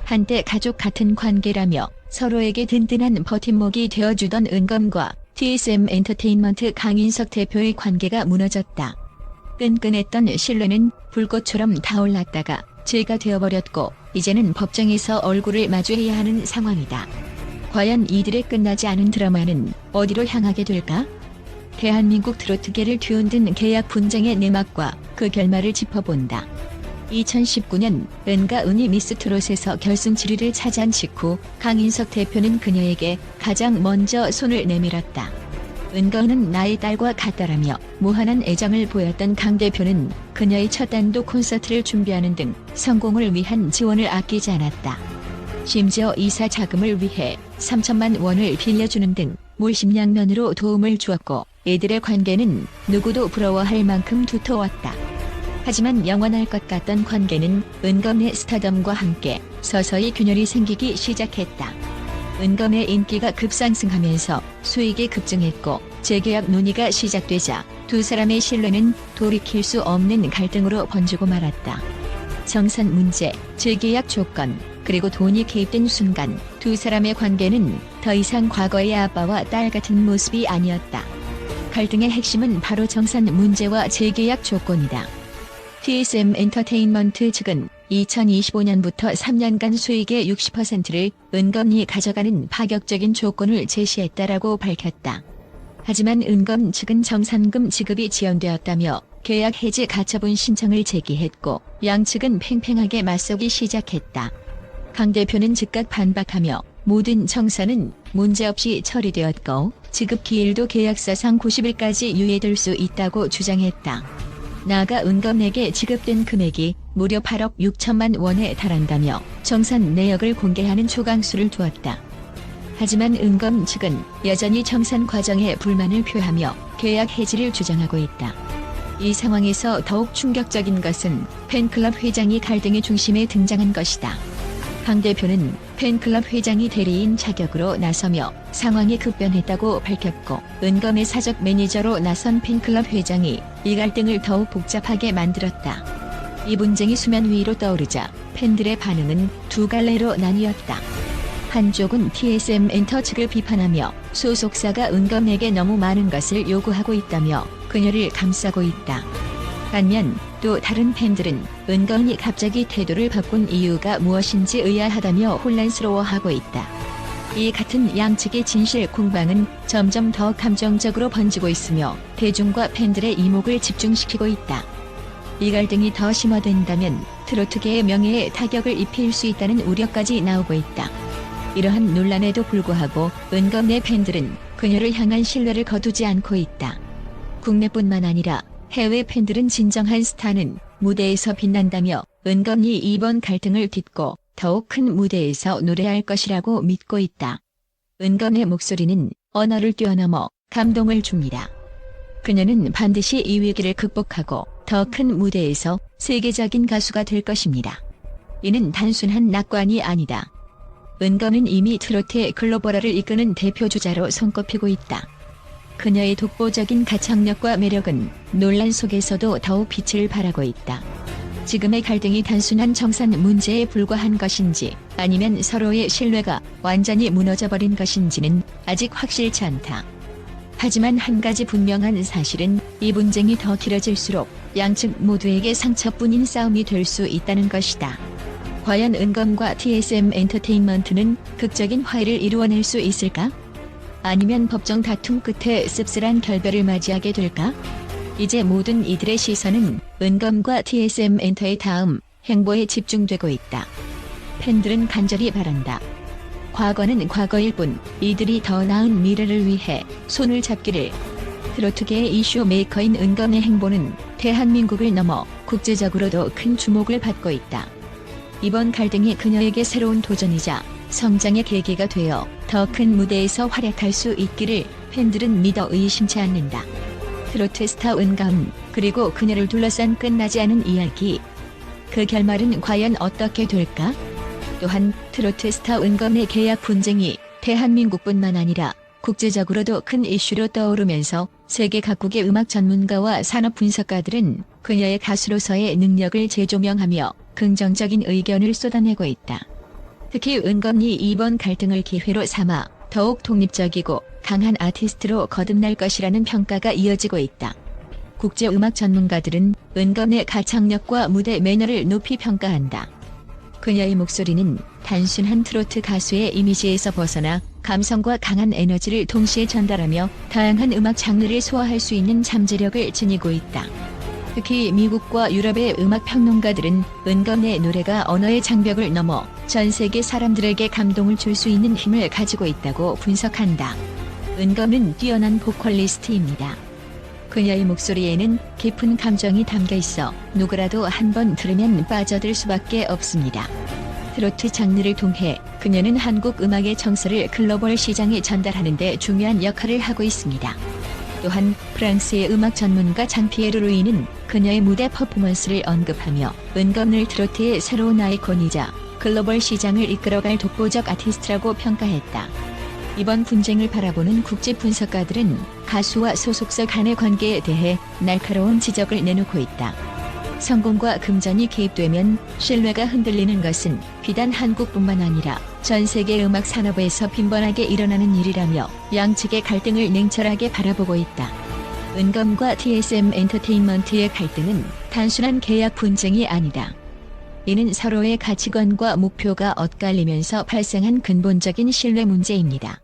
한때 가족 같은 관계라며 서로에게 든든한 버팀목이 되어주던 은검과 TSM 엔터테인먼트 강인석 대표의 관계가 무너졌다. 끈끈했던 신뢰는 불꽃처럼 타올랐다가 재가 되어버렸고 이제는 법정에서 얼굴을 마주해야 하는 상황이다. 과연 이들의 끝나지 않은 드라마는 어디로 향하게 될까? 대한민국 트로트계를 뒤흔든 계약 분쟁의 내막과 그 결말을 짚어본다. 2019년 은가 은희 미스트롯에서 결승 7위를 차지한 직후 강인석 대표는 그녀에게 가장 먼저 손을 내밀었다. 은가은은 나의 딸과 같다라며 무한한 애정을 보였던 강 대표는 그녀의 첫 단독 콘서트를 준비하는 등 성공을 위한 지원을 아끼지 않았다. 심지어 이사 자금을 위해 3천만 원을 빌려주는 등 물심양면으로 도움을 주었고 이들의 관계는 누구도 부러워할 만큼 두터웠다. 하지만 영원할 것 같던 관계는 은검의 스타덤과 함께 서서히 균열이 생기기 시작했다. 은검의 인기가 급상승하면서 수익이 급증했고 재계약 논의가 시작되자 두 사람의 신뢰는 돌이킬 수 없는 갈등으로 번지고 말았다. 정산 문제, 재계약 조건, 그리고 돈이 개입된 순간 두 사람의 관계는 더 이상 과거의 아빠와 딸 같은 모습이 아니었다. 갈등의 핵심은 바로 정산 문제와 재계약 조건이다. TSM 엔터테인먼트 측은 2025년부터 3년간 수익의 60%를 은검이 가져가는 파격적인 조건을 제시했다라고 밝혔다. 하지만 은검 측은 정산금 지급이 지연되었다며 계약 해지 가처분 신청을 제기했고 양측은 팽팽하게 맞서기 시작했다. 강 대표는 즉각 반박하며 모든 정산은 문제없이 처리되었고 지급 기일도 계약사상 90일까지 유예될 수 있다고 주장했다. 나아가 은검에게 지급된 금액이 무려 8억 6천만 원에 달한다며 정산 내역을 공개하는 초강수를 두었다. 하지만 은검 측은 여전히 정산 과정에 불만을 표하며 계약 해지를 주장하고 있다. 이 상황에서 더욱 충격적인 것은 팬클럽 회장이 갈등의 중심에 등장한 것이다. 강 대표는 팬클럽 회장이 대리인 자격으로 나서며 상황이 급변했다고 밝혔고 은검의 사적 매니저로 나선 팬클럽 회장이 이 갈등을 더욱 복잡하게 만들었다. 이 분쟁이 수면 위로 떠오르자 팬들의 반응은 두 갈래로 나뉘었다. 한쪽은 TSM 엔터 측을 비판하며 소속사가 은검에게 너무 많은 것을 요구하고 있다며 그녀를 감싸고 있다. 반면 또 다른 팬들은 은검이 갑자기 태도를 바꾼 이유가 무엇인지 의아하다며 혼란스러워하고 있다. 이 같은 양측의 진실 공방은 점점 더 감정적으로 번지고 있으며 대중과 팬들의 이목을 집중시키고 있다. 이 갈등이 더 심화된다면 트로트계의 명예에 타격을 입힐 수 있다는 우려까지 나오고 있다. 이러한 논란에도 불구하고 은검 내 팬들은 그녀를 향한 신뢰를 거두지 않고 있다. 국내뿐만 아니라 해외 팬들은 진정한 스타는 무대에서 빛난다며 은검이 이번 갈등을 딛고 더욱 큰 무대에서 노래할 것이라고 믿고 있다. 은검의 목소리는 언어를 뛰어넘어 감동을 줍니다. 그녀는 반드시 이 위기를 극복하고 더 큰 무대에서 세계적인 가수가 될 것입니다. 이는 단순한 낙관이 아니다. 은검은 이미 트로트의 글로벌화를 이끄는 대표주자로 손꼽히고 있다. 그녀의 독보적인 가창력과 매력은 논란 속에서도 더욱 빛을 발하고 있다. 지금의 갈등이 단순한 정산 문제에 불과한 것인지 아니면 서로의 신뢰가 완전히 무너져버린 것인지는 아직 확실치 않다. 하지만 한 가지 분명한 사실은 이 분쟁이 더 길어질수록 양측 모두에게 상처뿐인 싸움이 될 수 있다는 것이다. 과연 은검과 TSM 엔터테인먼트는 극적인 화해를 이루어낼 수 있을까? 아니면 법정 다툼 끝에 씁쓸한 결별을 맞이하게 될까? 이제 모든 이들의 시선은 은검과 TSM 엔터의 다음 행보에 집중되고 있다. 팬들은 간절히 바란다. 과거는 과거일 뿐 이들이 더 나은 미래를 위해 손을 잡기를. 트로트계의 이슈 메이커인 은검의 행보는 대한민국을 넘어 국제적으로도 큰 주목을 받고 있다. 이번 갈등이 그녀에게 새로운 도전이자 성장의 계기가 되어 더 큰 무대에서 활약할 수 있기를 팬들은 믿어 의심치 않는다. 트로트 스타 은검, 그리고 그녀를 둘러싼 끝나지 않은 이야기. 그 결말은 과연 어떻게 될까? 또한 트로트 스타 은검의 계약 분쟁이 대한민국뿐만 아니라 국제적으로도 큰 이슈로 떠오르면서 세계 각국의 음악 전문가와 산업 분석가들은 그녀의 가수로서의 능력을 재조명하며 긍정적인 의견을 쏟아내고 있다. 특히 은검이 이번 갈등을 기회로 삼아 더욱 독립적이고 강한 아티스트로 거듭날 것이라는 평가가 이어지고 있다. 국제음악 전문가들은 은검의 가창력과 무대 매너를 높이 평가한다. 그녀의 목소리는 단순한 트로트 가수의 이미지에서 벗어나 감성과 강한 에너지를 동시에 전달하며 다양한 음악 장르를 소화할 수 있는 잠재력을 지니고 있다. 특히 미국과 유럽의 음악 평론가들은 은검의 노래가 언어의 장벽을 넘어 전 세계 사람들에게 감동을 줄 수 있는 힘을 가지고 있다고 분석한다. 은검은 뛰어난 보컬리스트입니다. 그녀의 목소리에는 깊은 감정이 담겨 있어 누구라도 한번 들으면 빠져들 수밖에 없습니다. 트로트 장르를 통해 그녀는 한국 음악의 정서를 글로벌 시장에 전달하는 데 중요한 역할을 하고 있습니다. 또한 프랑스의 음악 전문가 장피에르 루이는 그녀의 무대 퍼포먼스를 언급하며 은검을 트로트의 새로운 아이콘이자 글로벌 시장을 이끌어갈 독보적 아티스트라고 평가했다. 이번 분쟁을 바라보는 국제 분석가들은 가수와 소속사 간의 관계에 대해 날카로운 지적을 내놓고 있다. 성공과 금전이 개입되면 신뢰가 흔들리는 것은 비단 한국뿐만 아니라 전 세계 음악 산업에서 빈번하게 일어나는 일이라며 양측의 갈등을 냉철하게 바라보고 있다. 은검과 TSM 엔터테인먼트의 갈등은 단순한 계약 분쟁이 아니다. 이는 서로의 가치관과 목표가 엇갈리면서 발생한 근본적인 신뢰 문제입니다.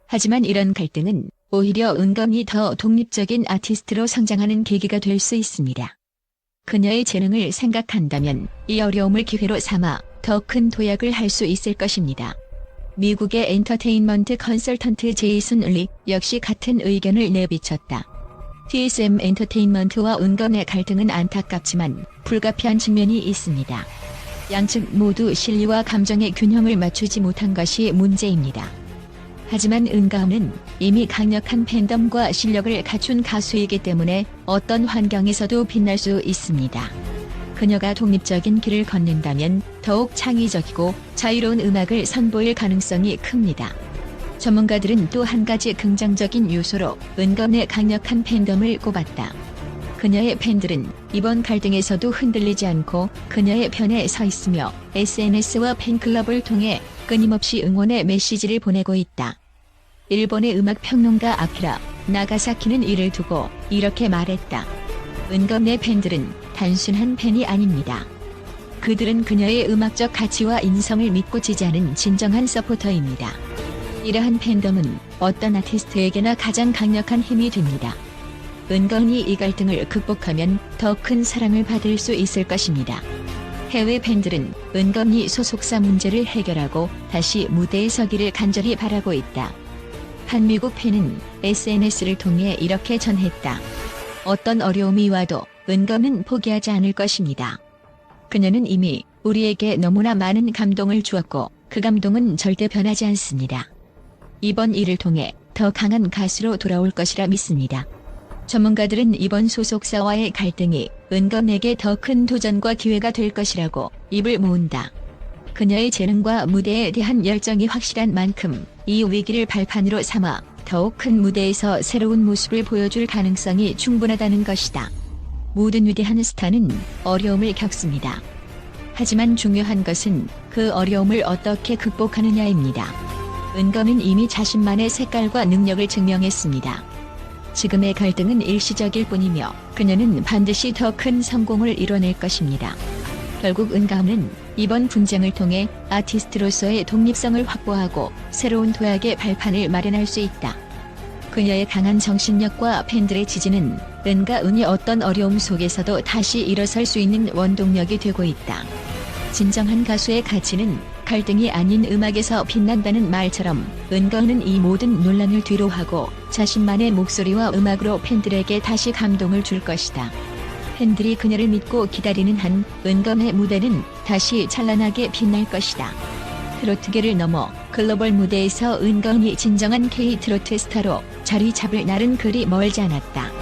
하지만 이런 갈등은 오히려 은검이 더 독립적인 아티스트로 성장하는 계기가 될 수 있습니다. 그녀의 재능을 생각한다면 이 어려움을 기회로 삼아 더 큰 도약을 할 수 있을 것입니다. 미국의 엔터테인먼트 컨설턴트 제이슨 리 역시 같은 의견을 내비쳤다. TSM 엔터테인먼트와 은검의 갈등은 안타깝지만 불가피한 측면이 있습니다. 양측 모두 실리와 감정의 균형을 맞추지 못한 것이 문제입니다. 하지만 은검은 이미 강력한 팬덤과 실력을 갖춘 가수이기 때문에 어떤 환경에서도 빛날 수 있습니다. 그녀가 독립적인 길을 걷는다면 더욱 창의적이고 자유로운 음악을 선보일 가능성이 큽니다. 전문가들은 또 한 가지 긍정적인 요소로 은검의 강력한 팬덤을 꼽았다. 그녀의 팬들은 이번 갈등에서도 흔들리지 않고 그녀의 편에 서 있으며 SNS와 팬클럽을 통해 끊임없이 응원의 메시지를 보내고 있다. 일본의 음악 평론가 아키라 나가사키는 이를 두고 이렇게 말했다. 은검의 팬들은 단순한 팬이 아닙니다. 그들은 그녀의 음악적 가치와 인성을 믿고 지지하는 진정한 서포터입니다. 이러한 팬덤은 어떤 아티스트에게나 가장 강력한 힘이 됩니다. 은검이 이 갈등을 극복하면 더 큰 사랑을 받을 수 있을 것입니다. 해외 팬들은 은검이 소속사 문제를 해결하고 다시 무대에 서기를 간절히 바라고 있다. 한 미국 팬은 SNS를 통해 이렇게 전했다. 어떤 어려움이 와도 은검은 포기하지 않을 것입니다. 그녀는 이미 우리에게 너무나 많은 감동을 주었고 그 감동은 절대 변하지 않습니다. 이번 일을 통해 더 강한 가수로 돌아올 것이라 믿습니다. 전문가들은 이번 소속사와의 갈등이 은검에게 더 큰 도전과 기회가 될 것이라고 입을 모은다. 그녀의 재능과 무대에 대한 열정이 확실한 만큼 이 위기를 발판으로 삼아 더욱 큰 무대에서 새로운 모습을 보여줄 가능성이 충분하다는 것이다. 모든 위대한 스타는 어려움을 겪습니다. 하지만 중요한 것은 그 어려움을 어떻게 극복하느냐입니다. 은검은 이미 자신만의 색깔과 능력을 증명했습니다. 지금의 갈등은 일시적일 뿐이며 그녀는 반드시 더 큰 성공을 이뤄낼 것입니다. 결국 은검은 이번 분쟁을 통해 아티스트로서의 독립성을 확보하고 새로운 도약의 발판을 마련할 수 있다. 그녀의 강한 정신력과 팬들의 지지는 은가은이 어떤 어려움 속에서도 다시 일어설 수 있는 원동력이 되고 있다. 진정한 가수의 가치는 갈등이 아닌 음악에서 빛난다는 말처럼 은가은은 이 모든 논란을 뒤로하고 자신만의 목소리와 음악으로 팬들에게 다시 감동을 줄 것이다. 팬들이 그녀를 믿고 기다리는 한 은검의 무대는 다시 찬란하게 빛날 것이다. 트로트계를 넘어 글로벌 무대에서 은검이 진정한 K-트로트 스타로 자리 잡을 날은 그리 멀지 않았다.